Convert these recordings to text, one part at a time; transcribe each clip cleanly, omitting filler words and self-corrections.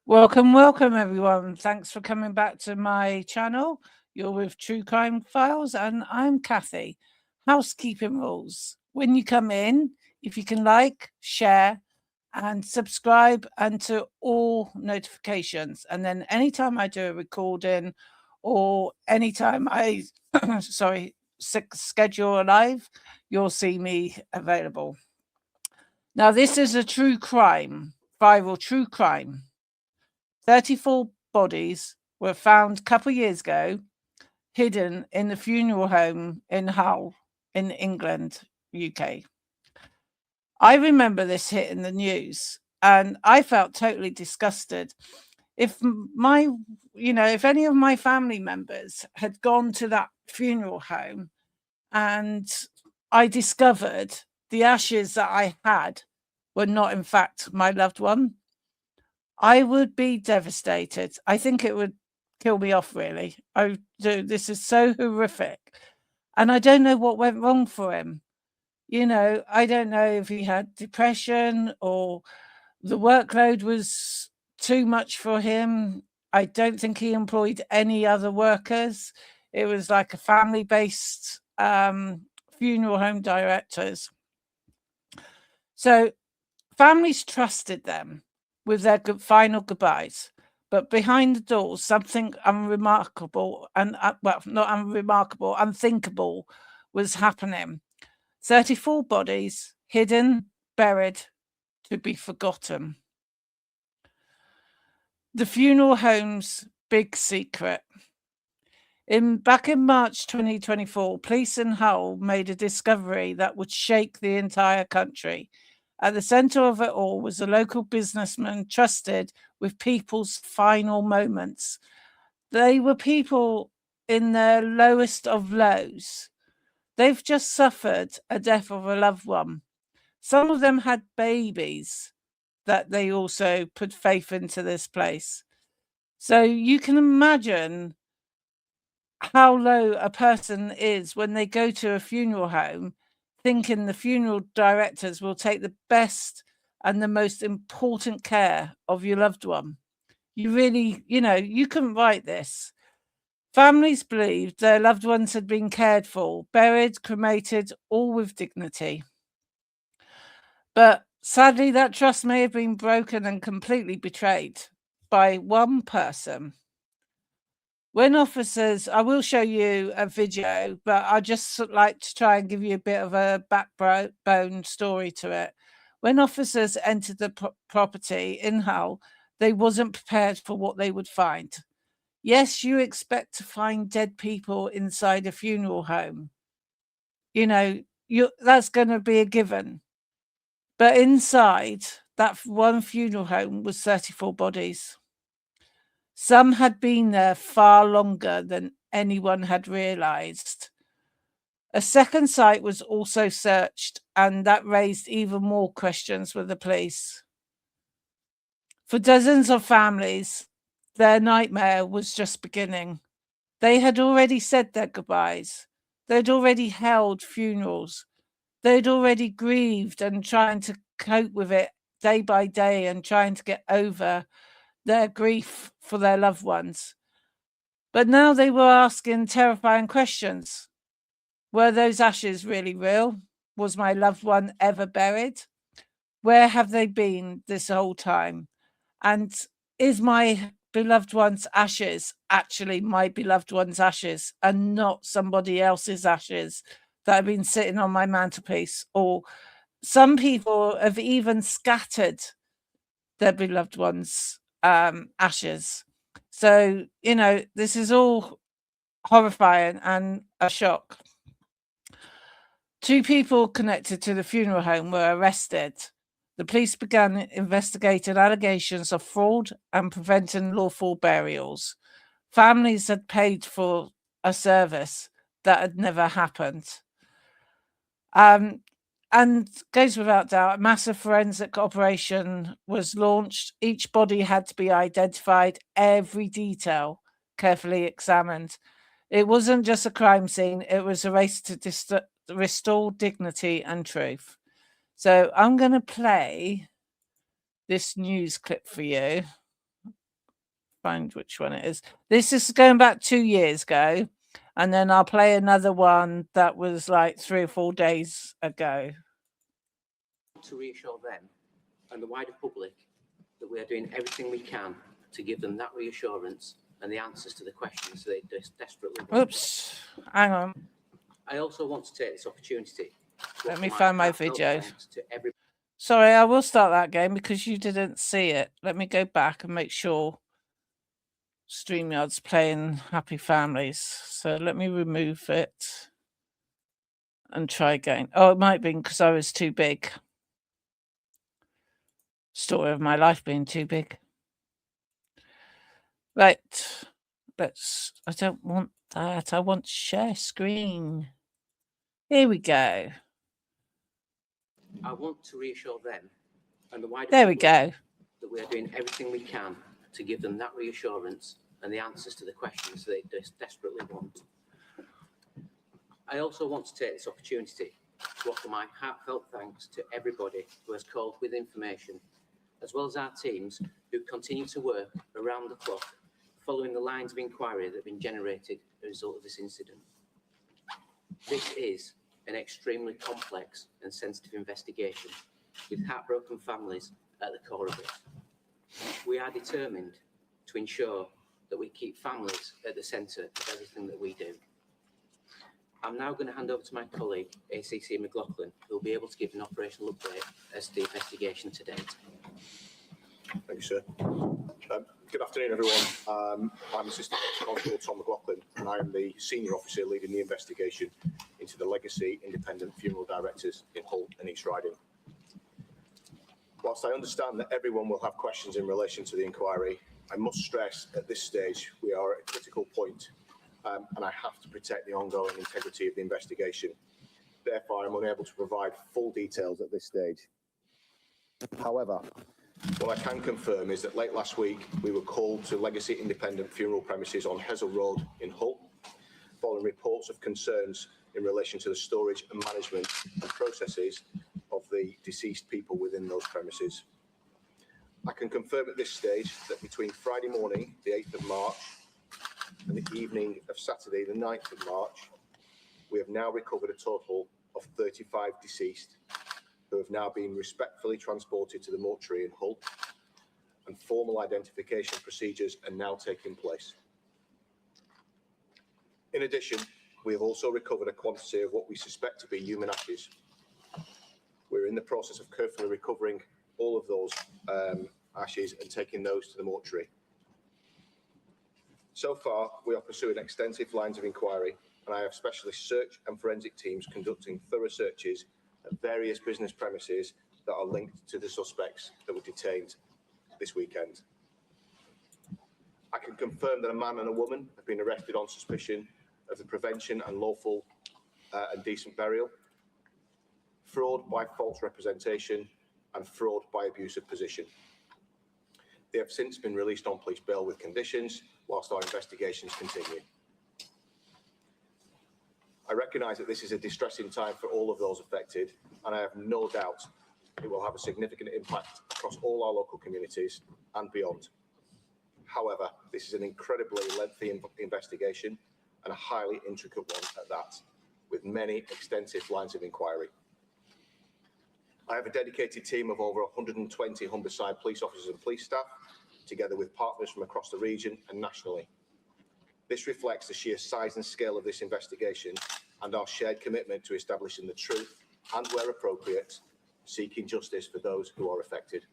Welcome, everyone. Thanks for coming back to my channel. You're with True Crime Files, and I'm Kathy. Housekeeping rules. When you come in, if you can like, share, and subscribe, and to all notifications. And then anytime I do a recording or anytime I, schedule a live, you'll see me available. Now, this is a true crime, viral true crime. 34 bodies were found a couple of years ago, hidden in the funeral home in Hull, in England, UK. I remember this hitting the news and I felt totally disgusted. If any of my family members had gone to that funeral home and I discovered the ashes that I had were not, in fact, my loved one, I would be devastated. I think it would kill me off, really. I do. This is so horrific. And I don't know what went wrong for him. I don't know if he had depression or the workload was too much for him. I don't think he employed any other workers. It was like a family-based funeral home directors. So families trusted them with their final goodbyes, but behind the doors, something unremarkable and not unremarkable, unthinkable was happening. 34 bodies hidden, buried, to be forgotten. The funeral home's big secret. Back in March 2024, police in Hull made a discovery that would shake the entire country. At the centre of it all was a local businessman trusted with people's final moments. They were people in their lowest of lows. They've just suffered a death of a loved one. Some of them had babies that they also put faith into this place. So you can imagine how low a person is when they go to a funeral home thinking the funeral directors will take the best and the most important care of your loved one. You really, you couldn't write this. Families believed their loved ones had been cared for, buried, cremated, all with dignity. But sadly, that trust may have been broken and completely betrayed by one person. When officers, I will show you a video, but I just like to try and give you a bit of a backbone story to it. When officers entered the property in Hull, they wasn't prepared for what they would find. Yes, you expect to find dead people inside a funeral home. That's going to be a given. But inside that one funeral home was 34 bodies. Some had been there far longer than anyone had realised. A second site was also searched, and that raised even more questions with the police. For dozens of families, their nightmare was just beginning. They had already said their goodbyes. They'd already held funerals. They'd already grieved and trying to cope with it day by day and trying to get over their grief for their loved ones. But now they were asking terrifying questions. Were those ashes really real? Was my loved one ever buried? Where have they been this whole time? And is my beloved one's ashes actually my beloved one's ashes and not somebody else's ashes that have been sitting on my mantelpiece? Or some people have even scattered their beloved one's ashes. So, this is all horrifying and a shock. 2 people connected to the funeral home were arrested. The police began investigating allegations of fraud and preventing lawful burials. Families had paid for a service that had never happened. And goes without doubt, a massive forensic operation was launched. Each body had to be identified, every detail carefully examined. It wasn't just a crime scene, it was a race to restore dignity and truth. So I'm going to play this news clip for you. find which one it is. This is going back 2 years ago, and then I'll play another one that was like 3 or 4 days ago. To reassure them and the wider public that we are doing everything we can to give them that reassurance and the answers to the questions they desperately want. Oops, hang on. I also want to take this opportunity to Let me find my video. to every. Sorry, I will start that again because you didn't see it. Let me go back and make sure StreamYard's playing Happy Families. So let me remove it and try again. Oh, it might be because I was too big. Story of my life being too big. Right. I don't want that. I want share screen. Here we go. I want to reassure them and the wider There we public go. that we are doing everything we can to give them that reassurance and the answers to the questions they desperately want. I also want to take this opportunity to offer my heartfelt thanks to everybody who has called with information, as well as our teams who continue to work around the clock following the lines of inquiry that have been generated as a result of this incident. This is an extremely complex and sensitive investigation with heartbroken families at the core of it. We are determined to ensure that we keep families at the centre of everything that we do. I'm now going to hand over to my colleague, ACC McLaughlin, who will be able to give an operational update as to the investigation to date. Thank you, sir. Good afternoon, everyone. I'm Assistant Constable Tom McLaughlin, and I am the Senior Officer leading the investigation into the Legacy Independent Funeral Directors in Hull and East Riding. Whilst I understand that everyone will have questions in relation to the inquiry, I must stress at this stage we are at a critical point, and I have to protect the ongoing integrity of the investigation. Therefore, I'm unable to provide full details at this stage. However, what I can confirm is that late last week, we were called to Legacy Independent Funeral Premises on Hessel Road in Hull, following reports of concerns in relation to the storage and management and processes of the deceased people within those premises. I can confirm at this stage that between Friday morning, the 8th of March, and the evening of Saturday, the 9th of March, we have now recovered a total of 35 deceased who have now been respectfully transported to the mortuary in Hull, and formal identification procedures are now taking place. In addition, we have also recovered a quantity of what we suspect to be human ashes. We're in the process of carefully recovering all of those ashes and taking those to the mortuary. So far, we are pursuing extensive lines of inquiry, and I have specialist search and forensic teams conducting thorough searches at various business premises that are linked to the suspects that were detained this weekend. I can confirm that a man and a woman have been arrested on suspicion of the prevention and lawful and decent burial, fraud by false representation, and fraud by abuse of position. They have since been released on police bail with conditions whilst our investigations continue. I recognise that this is a distressing time for all of those affected, and I have no doubt it will have a significant impact across all our local communities and beyond. However, this is an incredibly lengthy investigation and a highly intricate one at that, with many extensive lines of inquiry. I have a dedicated team of over 120 Humberside police officers and police staff, together with partners from across the region and nationally. This reflects the sheer size and scale of this investigation and our shared commitment to establishing the truth and, where appropriate, seeking justice for those who are affected.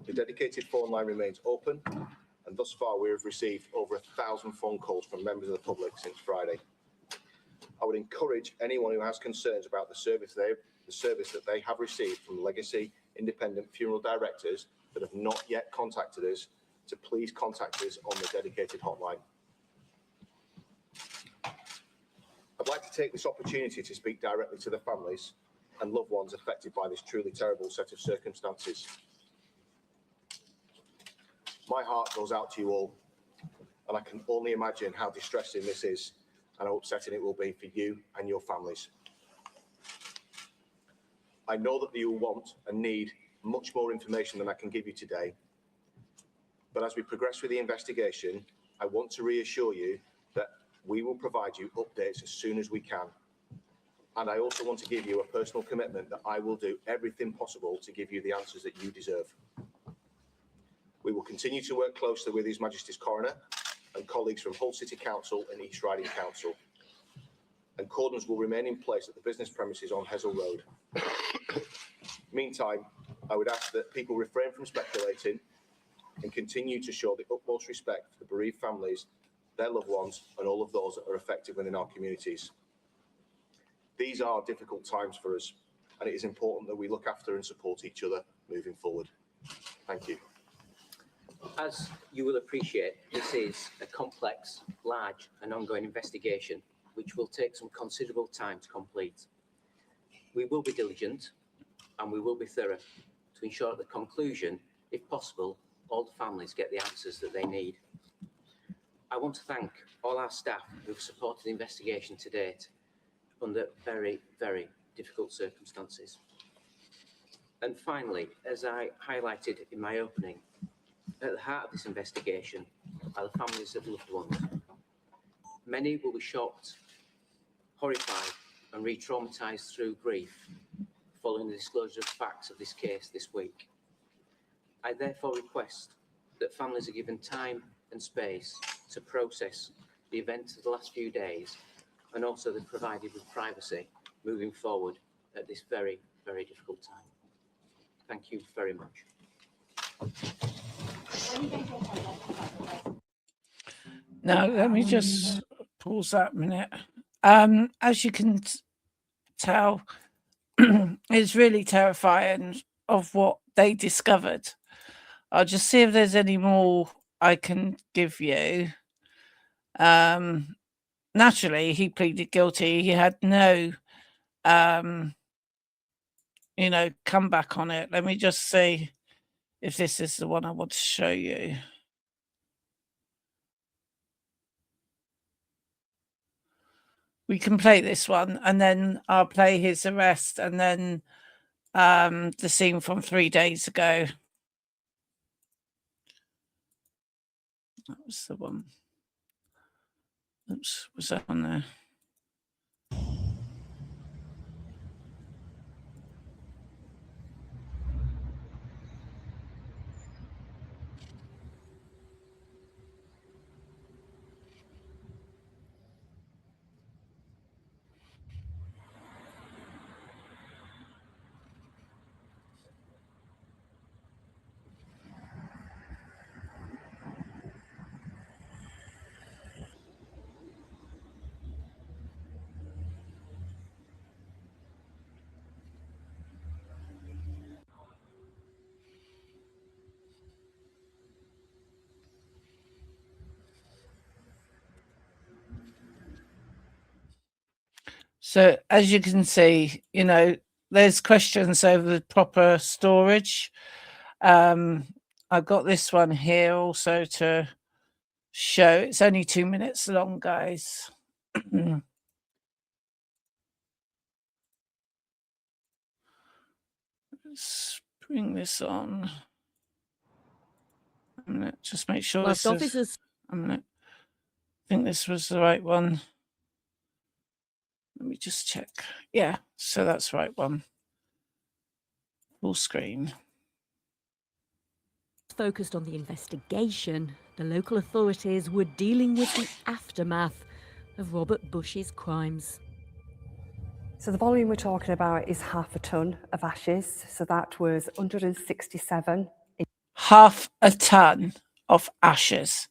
The dedicated phone line remains open, and thus far we have received over 1,000 phone calls from members of the public since Friday. I would encourage anyone who has concerns about the service that they have received from Legacy Independent Funeral Directors that have not yet contacted us to please contact us on the dedicated hotline. I'd like to take this opportunity to speak directly to the families and loved ones affected by this truly terrible set of circumstances. My heart goes out to you all, and I can only imagine how distressing this is and how upsetting it will be for you and your families. I know that you want and need much more information than I can give you today, But as we progress with the investigation, I want to reassure you that we will provide you updates as soon as we can. And I also want to give you a personal commitment that I will do everything possible to give you the answers that you deserve. We will continue to work closely with His Majesty's Coroner and colleagues from Hull City Council and East Riding Council. And cordons will remain in place at the business premises on Hessel Road. Meantime, I would ask that people refrain from speculating and continue to show the utmost respect for the bereaved families, their loved ones, and all of those that are affected within our communities. These are difficult times for us, and it is important that we look after and support each other moving forward. Thank you. As you will appreciate, this is a complex, large and ongoing investigation which will take some considerable time to complete. We will be diligent and we will be thorough to ensure at the conclusion, if possible, all the families get the answers that they need. I want to thank all our staff who have supported the investigation to date under very, very difficult circumstances. And finally, as I highlighted in my opening, at the heart of this investigation are the families of loved ones. Many will be shocked, horrified and re-traumatised through grief following the disclosure of facts of this case this week. I therefore request that families are given time and space to process the events of the last few days, and also they're provided with privacy moving forward at this very, very difficult time. Thank you very much. Now, let me just pause that a minute. As you can tell, it's really terrifying of what they discovered. I'll just see if there's any more I can give you. Naturally, he pleaded guilty. He had no, comeback on it. Let me just see if this is the one I want to show you. We can play this one and then I'll play his arrest and then the scene from 3 days ago. That was the one. Oops, was that on there? So as you can see, there's questions over the proper storage. I've got this one here also to show. It's only 2 minutes long, guys. Let's bring this on. A minute, just make sure this is, a minute. I think this was the right one. Let me just check. Yeah, so that's the right one. Full screen. Focused on the investigation, the local authorities were dealing with the aftermath of Robert Bush's crimes. So the volume we're talking about is 1/2 ton of ashes. So that was 167. 1/2 ton of ashes.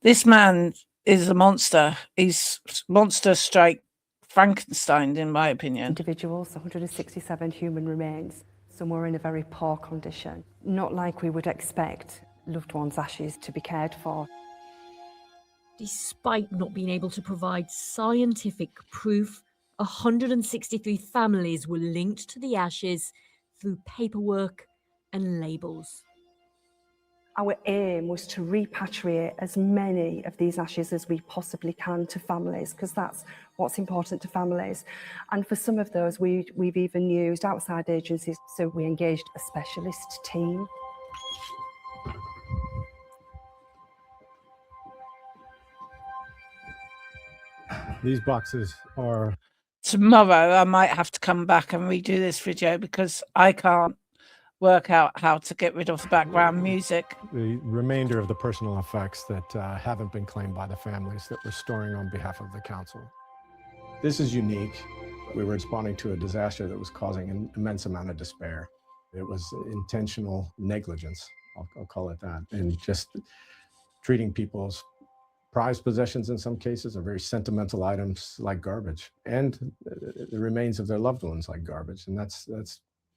This man is a monster. He's monster strike Frankenstein, in my opinion. Individuals, 167 human remains. Some were in a very poor condition. Not like we would expect loved ones' ashes to be cared for. Despite not being able to provide scientific proof, 163 families were linked to the ashes through paperwork and labels. Our aim was to repatriate as many of these ashes as we possibly can to families, because that's what's important to families. And for some of those, we've even used outside agencies, so we engaged a specialist team. These boxes are Tomorrow I might have to come back and redo this video because I can't work out how to get rid of the background music. the remainder of the personal effects that haven't been claimed by the families that we're storing on behalf of the council. This is unique. We were responding to a disaster that was causing an immense amount of despair. It was intentional negligence, I'll call it that, and just treating people's prized possessions in some cases are very sentimental items like garbage, and the remains of their loved ones like garbage, and that's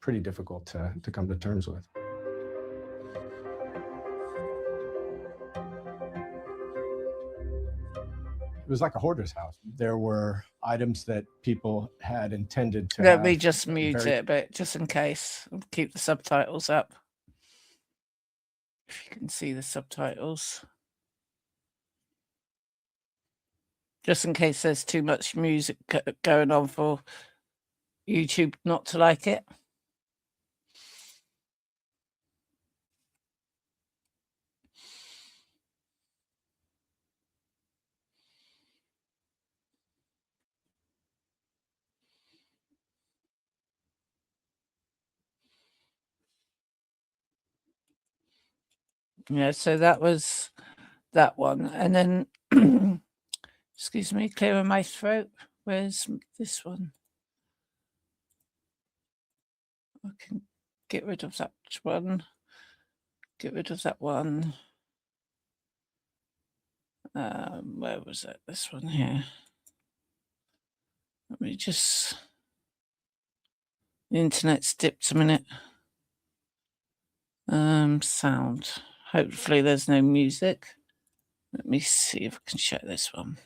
pretty difficult to come to terms with. It was like a hoarder's house. There were items that people had intended to Let me have just mute very- it a bit, just in case. I'll keep the subtitles up. If you can see the subtitles. Just in case there's too much music going on for YouTube not to like it. Yeah, so that was that one. And then, excuse me, clearing my throat. Where's this one? I can get rid of that one. Get rid of that one. Where was it? This one here. Let me just... The internet's dipped a minute. Sound. Hopefully there's no music. Let me see if I can check this one.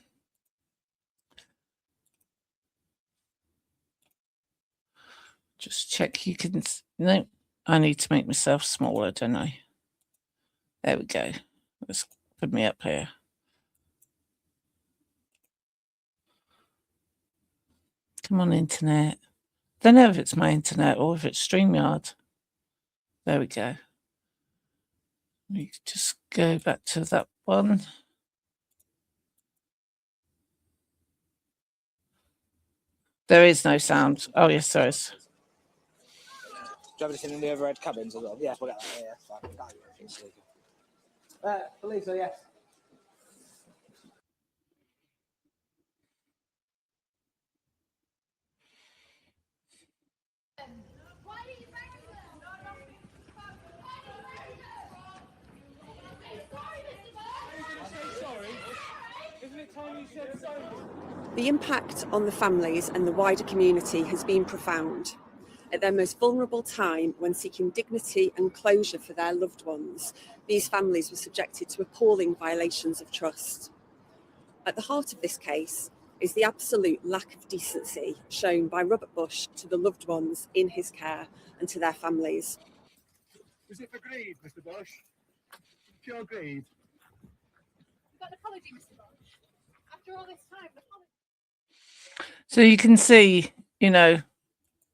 Just check you can... No, I need to make myself smaller, don't I? There we go. Let's put me up here. Come on, internet. Don't know if it's my internet or if it's StreamYard. There we go. Let me just go back to that one. There is no sound. Oh, yes, there is. Do you have anything in the overhead cabins as well? Yes, we'll get that. Yeah, fine. Can't do anything, so. Believe so, yes. The impact on the families and the wider community has been profound. At their most vulnerable time, when seeking dignity and closure for their loved ones, these families were subjected to appalling violations of trust. At the heart of this case is the absolute lack of decency shown by Robert Bush to the loved ones in his care and to their families. Was it for greed, Mr. Bush? Pure greed? You've got an apology, Mr. Bush. After all this time, the apology. So you can see, you know,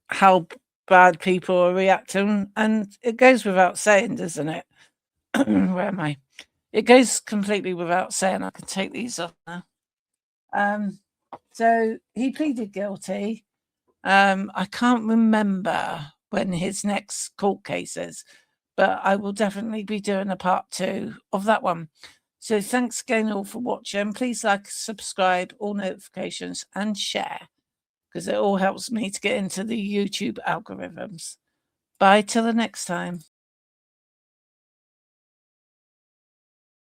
how bad people are reacting, and it goes without saying, doesn't it? Where am I? It goes completely without saying. I can take these off now. So he pleaded guilty. I can't remember when his next court case is, but I will definitely be doing a part 2 of that one. So thanks again all for watching. Please like, subscribe, all notifications, and share, because it all helps me to get into the YouTube algorithms. Bye till the next time.